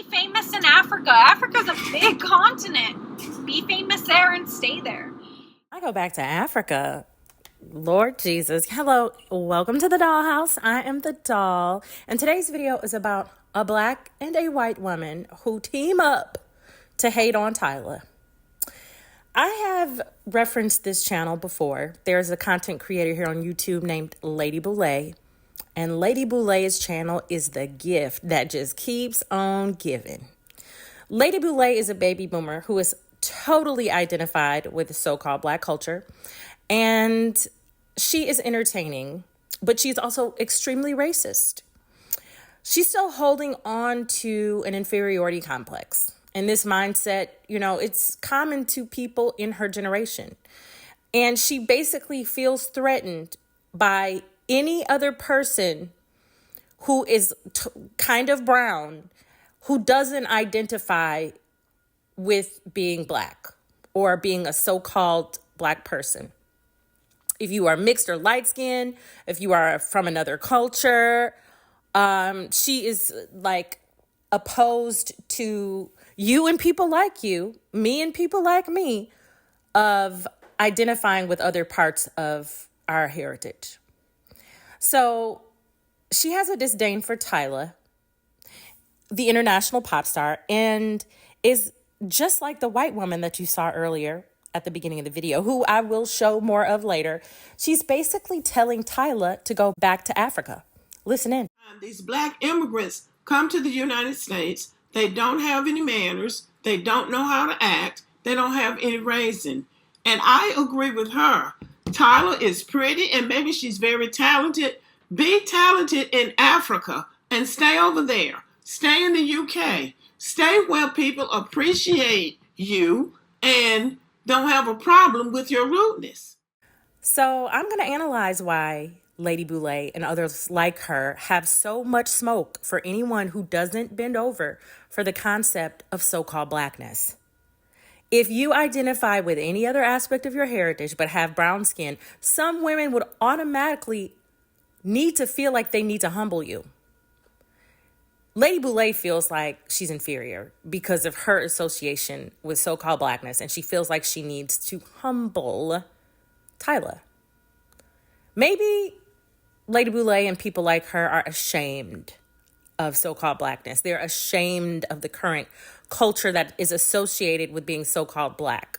Be famous in Africa. Africa's a big continent. Be famous there and stay there. I go back to Africa. Lord Jesus. Hello, welcome to the dollhouse. I am the doll, and today's video is about a black and a white woman who team up to hate on Tyla. I have referenced this channel before. There's a content creator here on YouTube named Lady Boule, and Lady Boule's channel is the gift that just keeps on giving. Lady Boule is a baby boomer who is totally identified with the so-called black culture, and she is entertaining, but she's also extremely racist. She's still holding on to an inferiority complex. And this mindset, it's common to people in her generation. And she basically feels threatened by any other person who is kind of brown, who doesn't identify with being black or being a so-called black person. If you are mixed or light-skinned, if you are from another culture, she is like opposed to you and people like you, me and people like me, of identifying with other parts of our heritage. So she has a disdain for Tyla, the international pop star, and is just like the white woman that you saw earlier at the beginning of the video, who I will show more of later. She's basically telling Tyla to go back to Africa. Listen in. These black immigrants come to the United States. They don't have any manners. They don't know how to act. They don't have any raising. And I agree with her. Tyla is pretty and maybe she's very talented. Be talented in Africa and stay over there. Stay in the UK. Stay where people appreciate you and don't have a problem with your rudeness. So I'm going to analyze why Lady Boule and others like her have so much smoke for anyone who doesn't bend over for the concept of so-called blackness. If you identify with any other aspect of your heritage but have brown skin, some women would automatically need to feel like they need to humble you. Lady Boule feels like she's inferior because of her association with so-called blackness, and she feels like she needs to humble Tyla. Maybe Lady Boule and people like her are ashamed of so-called blackness. They're ashamed of the current culture that is associated with being so-called black.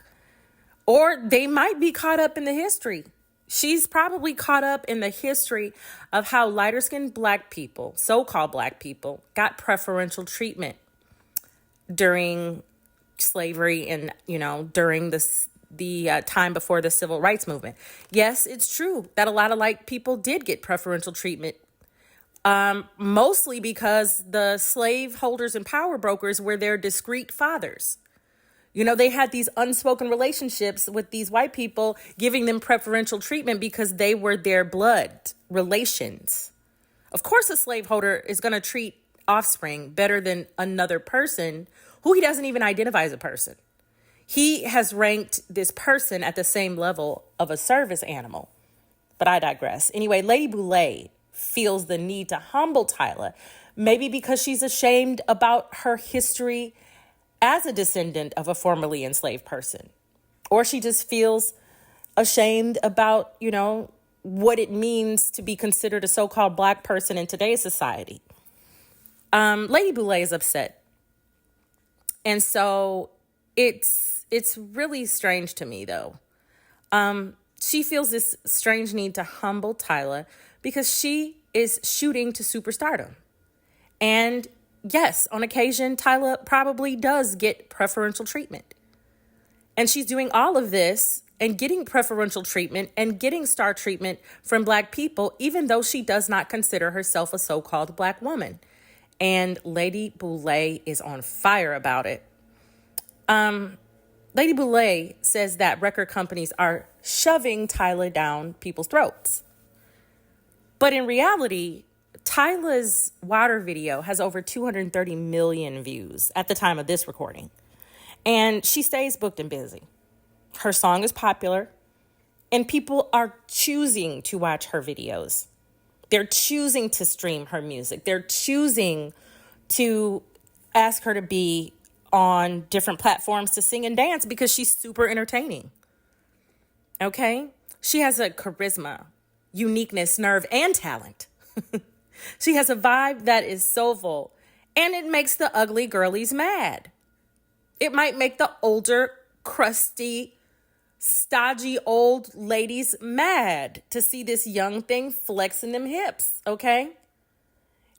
Or they might be caught up in the history. She's probably caught up in the history of how lighter-skinned black people, so-called black people, got preferential treatment during slavery and, during the time before the civil rights movement. Yes, it's true that a lot of white people did get preferential treatment, mostly because the slave holders and power brokers were their discreet fathers. They had these unspoken relationships with these white people, giving them preferential treatment because they were their blood relations. Of course, a slaveholder is going to treat offspring better than another person who he doesn't even identify as a person. He has ranked this person at the same level of a service animal. But I digress. Anyway, Lady Boule feels the need to humble Tyla, maybe because she's ashamed about her history as a descendant of a formerly enslaved person. Or she just feels ashamed about, what it means to be considered a so-called black person in today's society. Lady Boule is upset. And so it's really strange to me, though. She feels this strange need to humble Tyla because she is shooting to superstardom. And yes, on occasion, Tyla probably does get preferential treatment. And she's doing all of this and getting preferential treatment and getting star treatment from black people, even though she does not consider herself a so-called black woman. And Lady Boule is on fire about it. Lady Boule says that record companies are shoving Tyla down people's throats. But in reality, Tyla's water video has over 230 million views at the time of this recording. And she stays booked and busy. Her song is popular, and people are choosing to watch her videos. They're choosing to stream her music. They're choosing to ask her to be on different platforms to sing and dance because she's super entertaining. Okay? She has a charisma, uniqueness, nerve, and talent. She has a vibe that is soulful, and it makes the ugly girlies mad. It might make the older, crusty, stodgy old ladies mad to see this young thing flexing them hips, okay?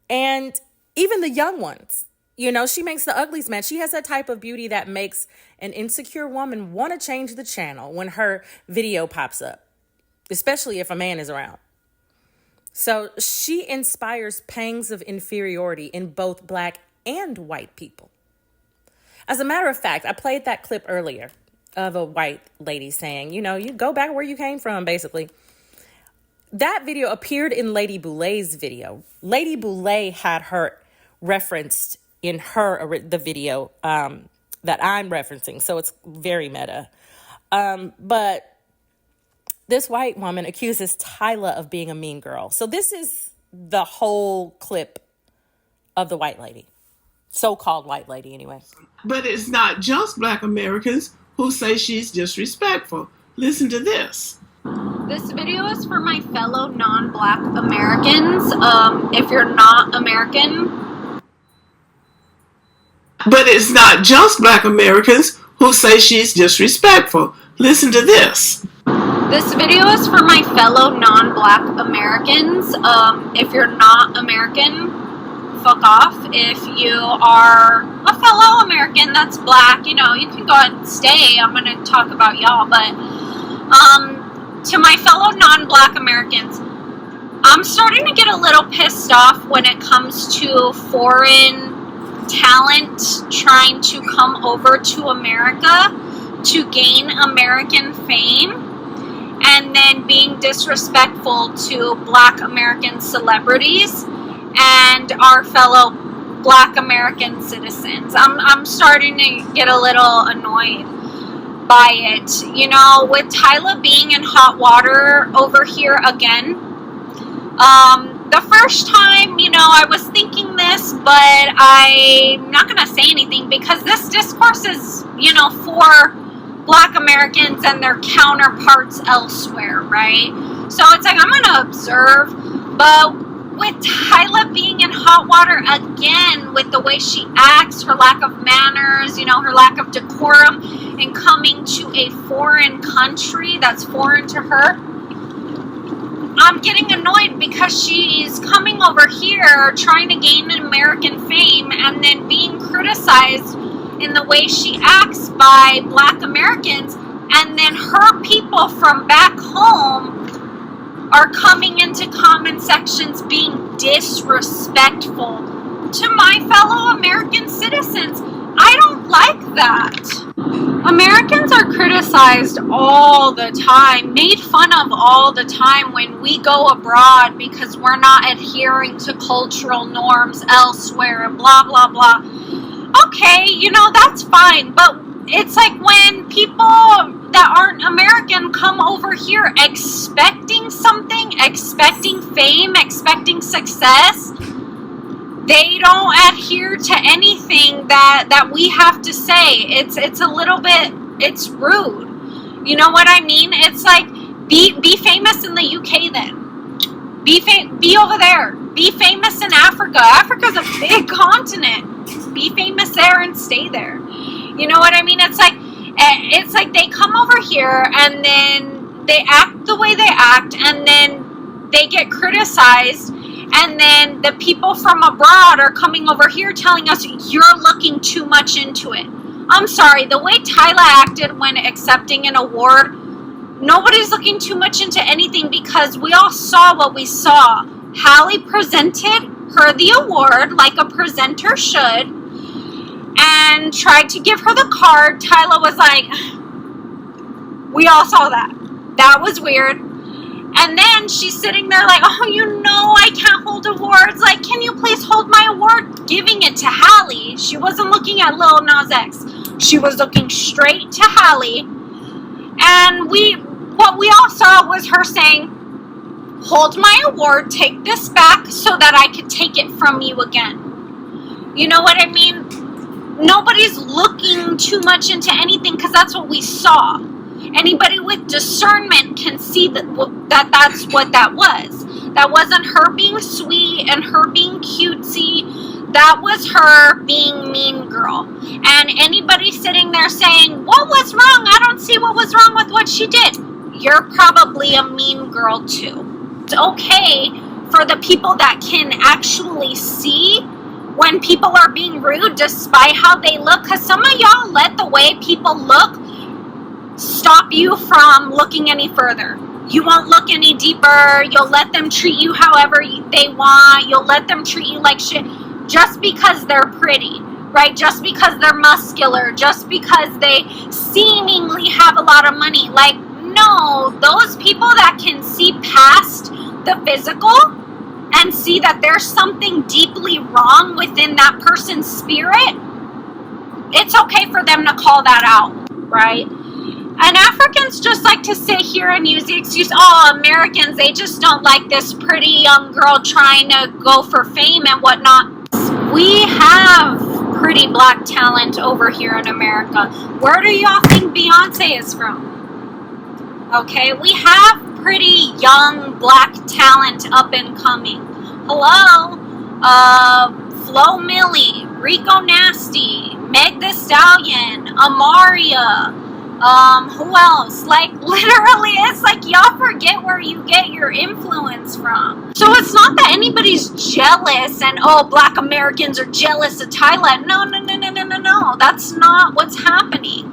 And even the young ones, she makes the uglies mad. She has that type of beauty that makes an insecure woman want to change the channel when her video pops up, especially if a man is around. So she inspires pangs of inferiority in both black and white people. As a matter of fact, I played that clip earlier of a white lady saying, you go back where you came from, basically. That video appeared in Lady Boule's video. Lady Boule had her referenced in the video that I'm referencing, so it's very meta. But this white woman accuses Tyla of being a mean girl. So this is the whole clip of the white lady. So-called white lady, anyway. But it's not just Black Americans who say she's disrespectful. Listen to this. This video is for my fellow non-Black Americans. If you're not American. But it's not just Black Americans who say she's disrespectful. Listen to this. This video is for my fellow non-Black Americans. If you're not American, fuck off. If you are a fellow American that's Black, you can go ahead and stay. I'm going to talk about y'all. But to my fellow non-Black Americans, I'm starting to get a little pissed off when it comes to foreign talent trying to come over to America to gain American fame and then being disrespectful to Black American celebrities and our fellow Black American citizens. I'm starting to get a little annoyed by it. With Tyla being in hot water over here again, the first time, I was thinking this, but I'm not going to say anything because this discourse is, for Black Americans and their counterparts elsewhere, right? So it's like, I'm going to observe, but with Tyla being in hot water again, with the way she acts, her lack of manners, her lack of decorum, and coming to a foreign country that's foreign to her, I'm getting annoyed because she's coming over here trying to gain American fame and then being criticized in the way she acts by Black Americans, and then her people from back home are coming into comment sections being disrespectful to my fellow American citizens. I don't like that. Americans are criticized all the time, made fun of all the time when we go abroad because we're not adhering to cultural norms elsewhere and blah, blah, blah. Okay, that's fine, but it's like when people that aren't American come over here expecting something, expecting fame, expecting success, they don't adhere to anything that we have to say. It's a little bit, it's rude. You know what I mean? It's like, be famous in the UK then. Be over there. Be famous in Africa. Africa's a big continent. Be famous there and stay there. You know what I mean? It's like they come over here and then they act the way they act and then they get criticized, and then the people from abroad are coming over here telling us you're looking too much into it. I'm sorry, the way Tyla acted when accepting an award, nobody's looking too much into anything because we all saw what we saw. Halle presented her the award like a presenter should and tried to give her the card. Tyla was like, we all saw that. That was weird. And then she's sitting there like, I can't hold awards. Like, can you please hold my award? Giving it to Halle. She wasn't looking at Lil Nas X. She was looking straight to Halle. And what we all saw was her saying, hold my award, take this back so that I could take it from you again. You know what I mean? anybody's looking too much into anything, because that's what we saw. Anybody with discernment can see that's what that was. That wasn't her being sweet and her being cutesy. That was her being mean girl. And anybody sitting there saying, what was wrong? I don't see what was wrong with what she did. You're probably a mean girl too. It's okay for the people that can actually see when people are being rude despite how they look, because some of y'all let the way people look stop you from looking any further. You won't look any deeper. You'll let them treat you however they want. You'll let them treat you like shit just because they're pretty, right? Just because they're muscular, just because they seemingly have a lot of money. Like, no, those people that can see past the physical and see that there's something deeply wrong within that person's spirit, it's okay for them to call that out, right? And Africans just like to sit here and use the excuse, oh, Americans, they just don't like this pretty young girl trying to go for fame and whatnot. We have pretty black talent over here in America. Where do y'all think Beyonce is from? Okay, we have pretty young black talent up and coming. Hello? Flo Milli, Rico Nasty, Meg Thee Stallion, Amaria. Who else? Like, literally, it's like y'all forget where you get your influence from. So it's not that anybody's jealous and, oh, black Americans are jealous of Tyla. No. That's not what's happening.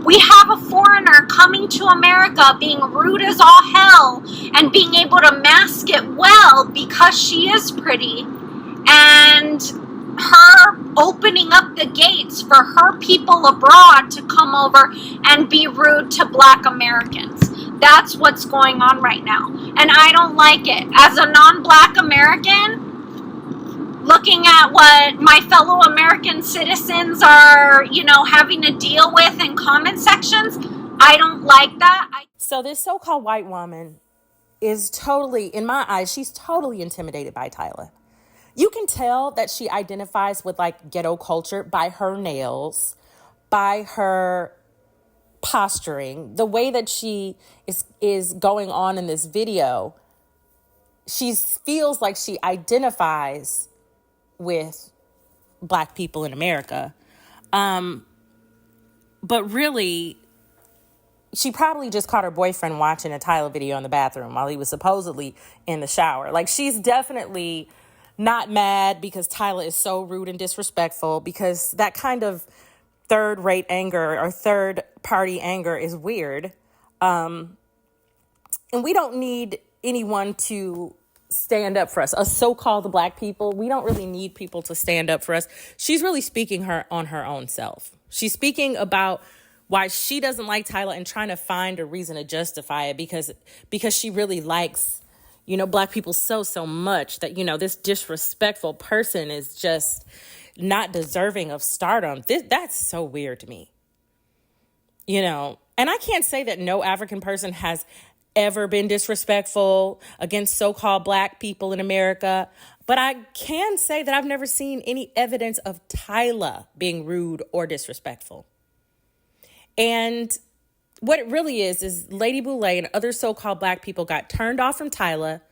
We have a foreigner coming to America being rude as all hell and being able to mask it well because she is pretty, and her opening up the gates for her people abroad to come over and be rude to black Americans. That's what's going on right now. And I don't like it. As a non-black American, looking at what my fellow American citizens are, having to deal with in comment sections, I don't like that. So this so-called white woman is totally, in my eyes, she's totally intimidated by Tyla. You can tell that she identifies with like ghetto culture by her nails, by her posturing, the way that she is going on in this video. She feels like she identifies with black people in America. But really, she probably just caught her boyfriend watching a Tyla video in the bathroom while he was supposedly in the shower. Like, she's definitely not mad because Tyla is so rude and disrespectful, because that kind of third-rate anger or third-party anger is weird. And we don't need anyone to stand up for us. Us so-called black people, we don't really need people to stand up for us. She's really speaking on her own self. She's speaking about why she doesn't like Tyla and trying to find a reason to justify it because she really likes, black people so much that, this disrespectful person is just not deserving of stardom. That's so weird to me. And I can't say that no African person has ever been disrespectful against so-called black people in America, but I can say that I've never seen any evidence of Tyla being rude or disrespectful. And what it really is Lady Boule and other so-called black people got turned off from Tyla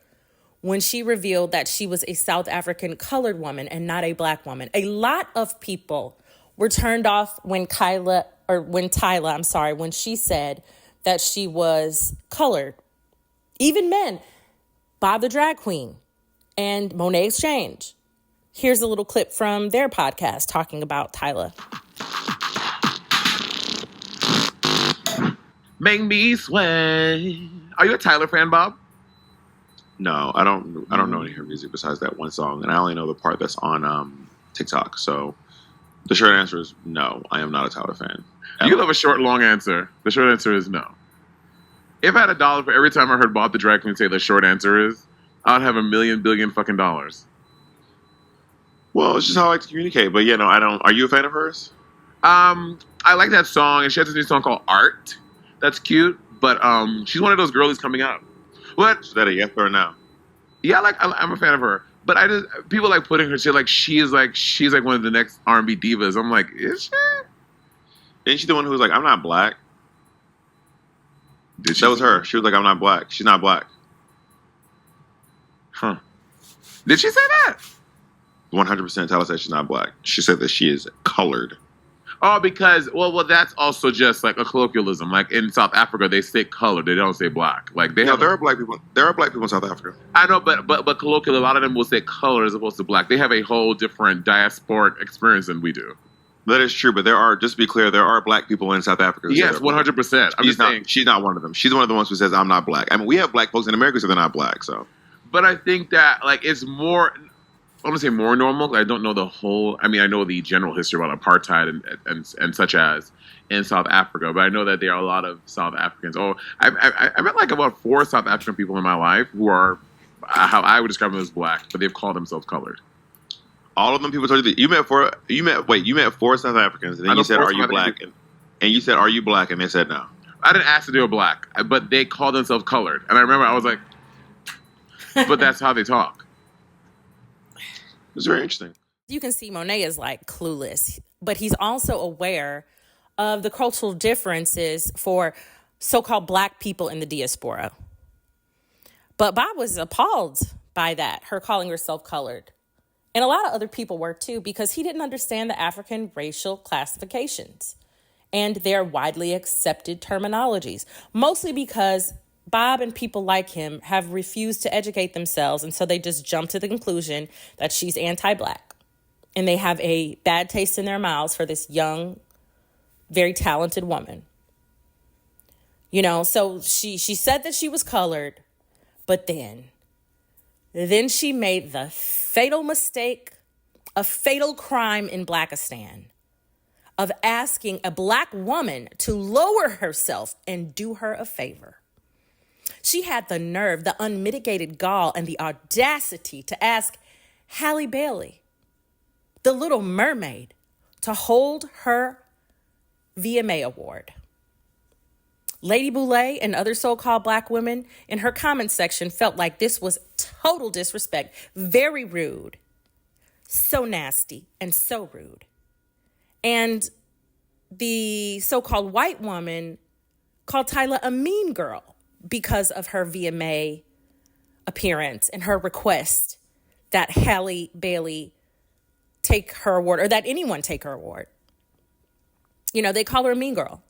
when she revealed that she was a South African colored woman and not a black woman. A lot of people were turned off when Tyla, when she said that she was colored. Even men. Bob the Drag Queen and Monet Exchange. Here's a little clip from their podcast talking about Tyla. Make me sway. Are you a Tyla fan, Bob? No, I don't know any of her music besides that one song, and I only know the part that's on TikTok. So the short answer is no. I am not a Tyla fan. You can have a short, long answer. The short answer is no. If I had $1 for every time I heard Bob the Drag Queen say the short answer is, I'd have $1 million billion fucking dollars. Well, it's just how I like to communicate. But yeah, no, I don't. Are you a fan of hers? I like that song, and she has this new song called Art. That's cute, but she's one of those girlies coming up. What? Is that a yes or a no? Yeah, I'm a fan of her, but people like putting her shit like she's like one of the next R&B divas. I'm like, is she? Isn't she the one who was like, I'm not black? Did she That was say her. She was like, I'm not black. She's not black. Huh. Did she say that? 100% Tyla said she's not black. She said that she is colored. Oh, because well, that's also just like a colloquialism. Like in South Africa, they say colored. They don't say black. Like they No, have. there are black people. There are black people in South Africa. I know, but colloquially, a lot of them will say colored as opposed to black. They have a whole different diasporic experience than we do. That is true, but there are, just to be clear, there are black people in South Africa. Yes, 100%. I'm just saying. She's not one of them. She's one of the ones who says, I'm not black. I mean, we have black folks in America, so they're not black, so. But I think that like it's more. I want to say more normal. I don't know the whole. I mean, I know the general history about apartheid and such as in South Africa, but I know that there are a lot of South Africans. Oh, I met like about 4 South African people in my life who are how I would describe them as black, but they've called themselves colored. All of them people told you that you met 4 South Africans, and then you said, "Are you black?" And you said, "Are you black?" And they said no. I didn't ask if they were black, but they called themselves colored, and I remember I was like, "But that's how they talk." It's very interesting. You can see Monet is like clueless, but he's also aware of the cultural differences for so-called black people in the diaspora. But Bob was appalled by that, her calling herself colored. And a lot of other people were too, because he didn't understand the African racial classifications and their widely accepted terminologies, mostly because Bob and people like him have refused to educate themselves, and so they just jump to the conclusion that she's anti-black. And they have a bad taste in their mouths for this young, very talented woman. You know, so she said that she was colored, but then she made the fatal mistake, a fatal crime in Blackistan, of asking a black woman to lower herself and do her a favor. She had the nerve, the unmitigated gall, and the audacity to ask Halle Bailey, the Little Mermaid, to hold her VMA award. Lady Boule and other so-called black women in her comment section felt like this was total disrespect, very rude, so nasty and so rude. And the so-called white woman called Tyla a mean girl because of her VMA appearance and her request that Halle Bailey take her award, or that anyone take her award. You know, they call her a mean girl.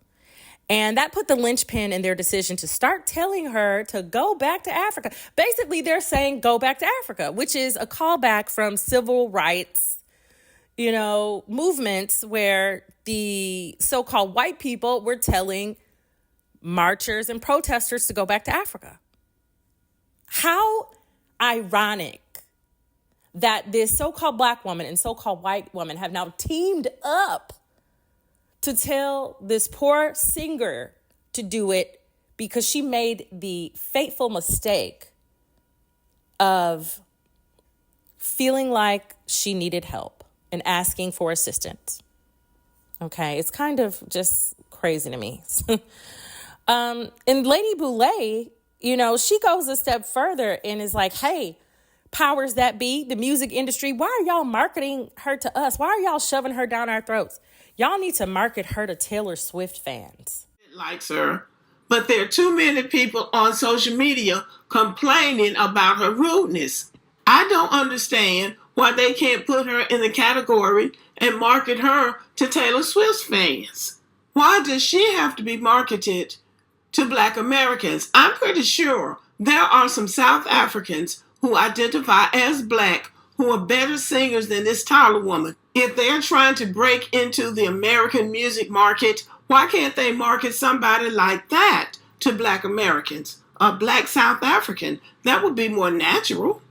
And that put the linchpin in their decision to start telling her to go back to Africa. Basically, they're saying go back to Africa, which is a callback from civil rights, you know, movements where the so-called white people were telling marchers and protesters to go back to Africa. How ironic that this so-called black woman and so-called white woman have now teamed up to tell this poor singer to do it because she made the fateful mistake of feeling like she needed help and asking for assistance. Okay, it's kind of just crazy to me. And Lady Boule, you know, she goes a step further and is like, hey, powers that be, the music industry, why are y'all marketing her to us? Why are y'all shoving her down our throats? Y'all need to market her to Taylor Swift fans. Likes her, but there are too many people on social media complaining about her rudeness. I don't understand why they can't put her in the category and market her to Taylor Swift fans. Why does she have to be marketed to Black Americans? I'm pretty sure there are some South Africans who identify as Black who are better singers than this Tyla woman. If they're trying to break into the American music market, why can't they market somebody like that to Black Americans? A Black South African, that would be more natural.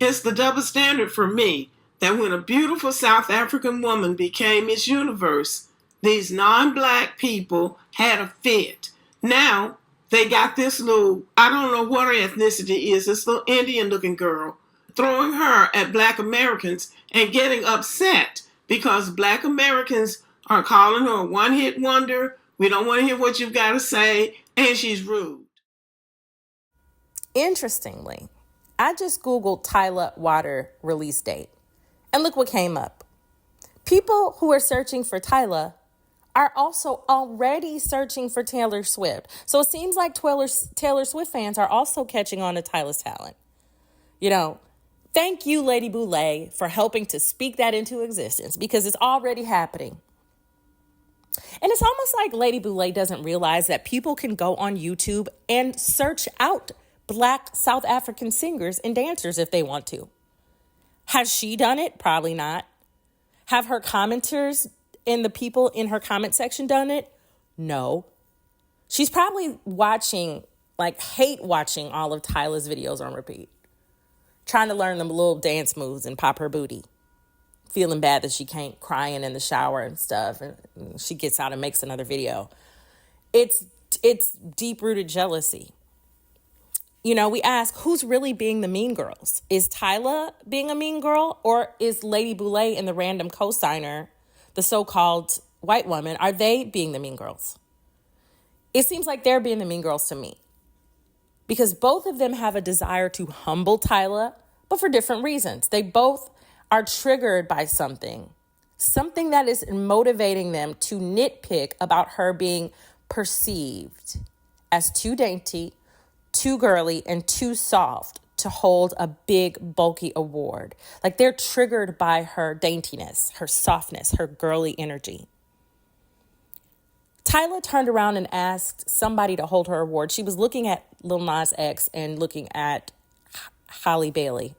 It's the double standard for me that when a beautiful South African woman became Miss Universe, these non-Black people had a fit. Now, they got this little, I don't know what her ethnicity is, this little Indian-looking girl, throwing her at Black Americans and getting upset because Black Americans are calling her a one-hit wonder. We don't want to hear what you've got to say, and she's rude. Interestingly, I just Googled Tyla Water release date, and look what came up. People who are searching for Tyla are also already searching for Taylor Swift. So it seems like Taylor Swift fans are also catching on to Tyla's talent. You know, thank you, Lady Boule, for helping to speak that into existence, because it's already happening. And it's almost like Lady Boule doesn't realize that people can go on YouTube and search out Black South African singers and dancers if they want to. Has she done it? Probably not. Have her commenters and the people in her comment section done it? No. She's probably hate watching all of Tyla's videos on repeat. Trying to learn them little dance moves and pop her booty. Feeling bad that she can't, crying in the shower and stuff. And she gets out and makes another video. It's deep-rooted jealousy. You know, we ask, who's really being the mean girls? Is Tyla being a mean girl, or is Lady Boule and the random co-signer, the so-called white woman, are they being the mean girls? It seems like they're being the mean girls to me, because both of them have a desire to humble Tyla, but for different reasons. They both are triggered by something that is motivating them to nitpick about her being perceived as too dainty, too girly, and too soft to hold a big, bulky award. Like, they're triggered by her daintiness, her softness, her girly energy. Tyla turned around and asked somebody to hold her award. She was looking at Lil Nas X and looking at Halle Bailey.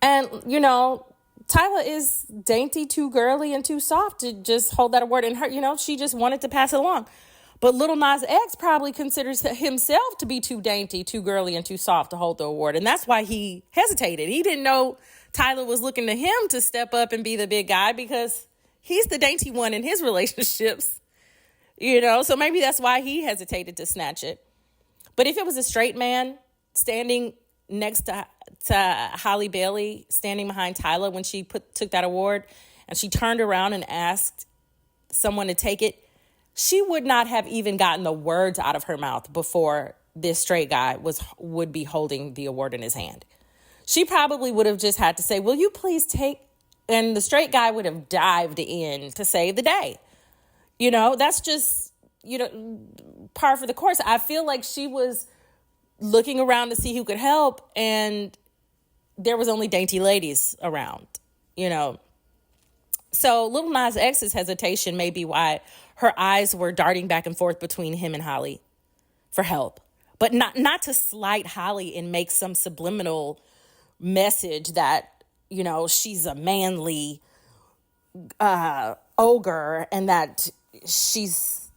And, you know, Tyla is dainty, too girly, and too soft to just hold that award. And her, you know, she just wanted to pass it along. But Lil Nas X probably considers himself to be too dainty, too girly, and too soft to hold the award. And that's why he hesitated. He didn't know Tyla was looking to him to step up and be the big guy, because he's the dainty one in his relationships. You know, so maybe that's why he hesitated to snatch it. But if it was a straight man standing next to Halle Bailey, standing behind Tyla when she took that award, and she turned around and asked someone to take it, she would not have even gotten the words out of her mouth before this straight guy would be holding the award in his hand. She probably would have just had to say, will you please take, and the straight guy would have dived in to save the day. You know, that's just, you know, par for the course. I feel like she was looking around to see who could help, and there was only dainty ladies around, you know. So Lil Nas X's hesitation may be why her eyes were darting back and forth between him and Halle for help. But not to slight Halle and make some subliminal message that, you know, she's a manly ogre and that she's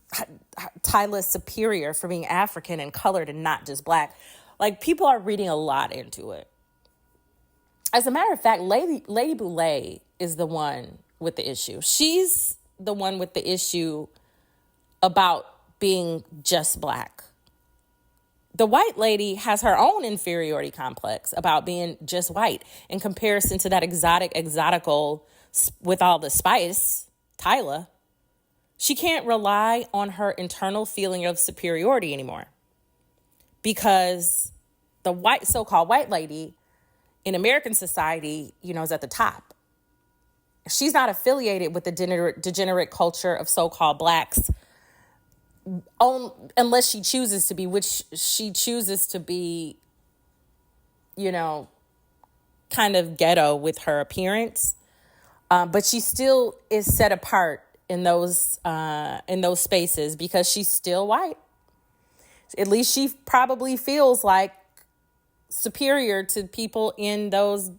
Tyla's superior for being African and colored and not just black. Like, people are reading a lot into it. As a matter of fact, Lady Boule is the one with the issue. She's the one with the issue about being just black. The white lady has her own inferiority complex about being just white in comparison to that exotical with all the spice, Tyla. She can't rely on her internal feeling of superiority anymore, because the so-called white lady in American society, you know, is at the top. She's not affiliated with the degenerate culture of so-called blacks, unless she chooses to be, which she chooses to be, you know, kind of ghetto with her appearance. But she still is set apart in those spaces because she's still white. At least she probably feels like superior to people in those,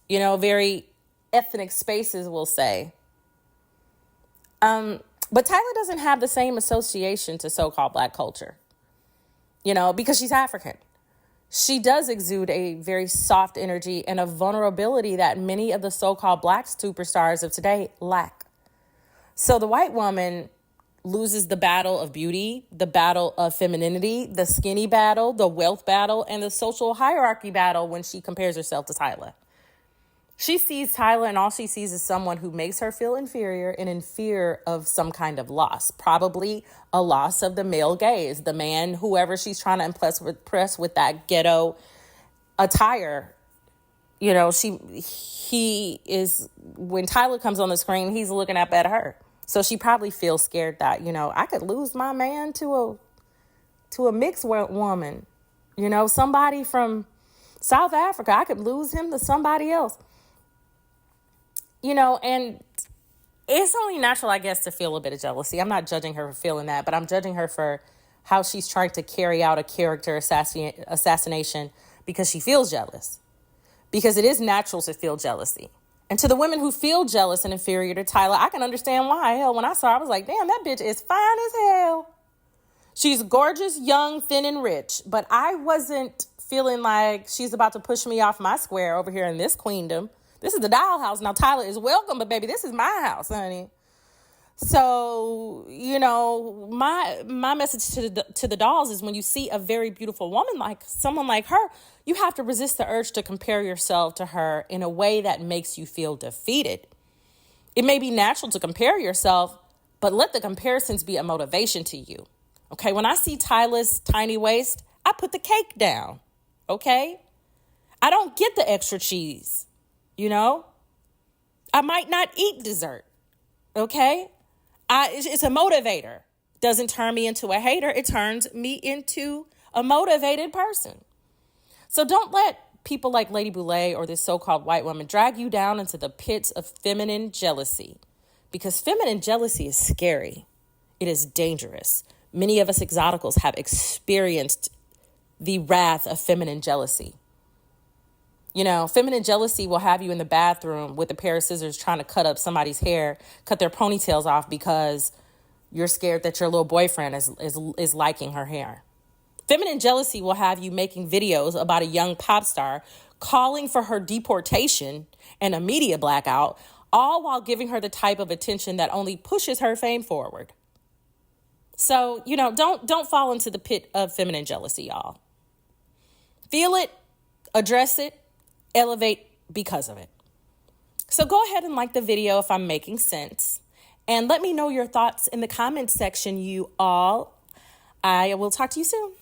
you know, very ethnic spaces, we'll say. But Tyla doesn't have the same association to so-called black culture, you know, because she's African. She does exude a very soft energy and a vulnerability that many of the so-called black superstars of today lack. So the white woman loses the battle of beauty, the battle of femininity, the skinny battle, the wealth battle, and the social hierarchy battle when she compares herself to Tyla. She sees Tyla, and all she sees is someone who makes her feel inferior and in fear of some kind of loss, probably a loss of the male gaze, the man, whoever she's trying to impress with that ghetto attire. You know, he is, when Tyla comes on the screen, he's looking up at her. So she probably feels scared that, I could lose my man to a mixed woman, somebody from South Africa. I could lose him to somebody else, and it's only natural, I guess, to feel a bit of jealousy. I'm not judging her for feeling that, but I'm judging her for how she's trying to carry out a character assassination because she feels jealous. Because it is natural to feel jealousy. And to the women who feel jealous and inferior to Tyla, I can understand why. Hell, when I saw her, I was like, damn, that bitch is fine as hell. She's gorgeous, young, thin, and rich. But I wasn't feeling like she's about to push me off my square over here in this queendom. This is the dollhouse. Now, Tyla is welcome, but baby, this is my house, honey. So, my message to the dolls is when you see a very beautiful woman, like someone like her, you have to resist the urge to compare yourself to her in a way that makes you feel defeated. It may be natural to compare yourself, but let the comparisons be a motivation to you. Okay, when I see Tyla's tiny waist, I put the cake down. Okay? I don't get the extra cheese. I might not eat dessert. Okay? It's a motivator. Doesn't turn me into a hater. It turns me into a motivated person. So don't let people like Lady Boule or this so-called white woman drag you down into the pits of feminine jealousy. Because feminine jealousy is scary. It is dangerous. Many of us exoticals have experienced the wrath of feminine jealousy. Feminine jealousy will have you in the bathroom with a pair of scissors trying to cut up somebody's hair, cut their ponytails off because you're scared that your little boyfriend is liking her hair. Feminine jealousy will have you making videos about a young pop star, calling for her deportation and a media blackout, all while giving her the type of attention that only pushes her fame forward. So, don't fall into the pit of feminine jealousy, y'all. Feel it, address it, elevate because of it. So go ahead and like the video if I'm making sense. And let me know your thoughts in the comments section, you all. I will talk to you soon.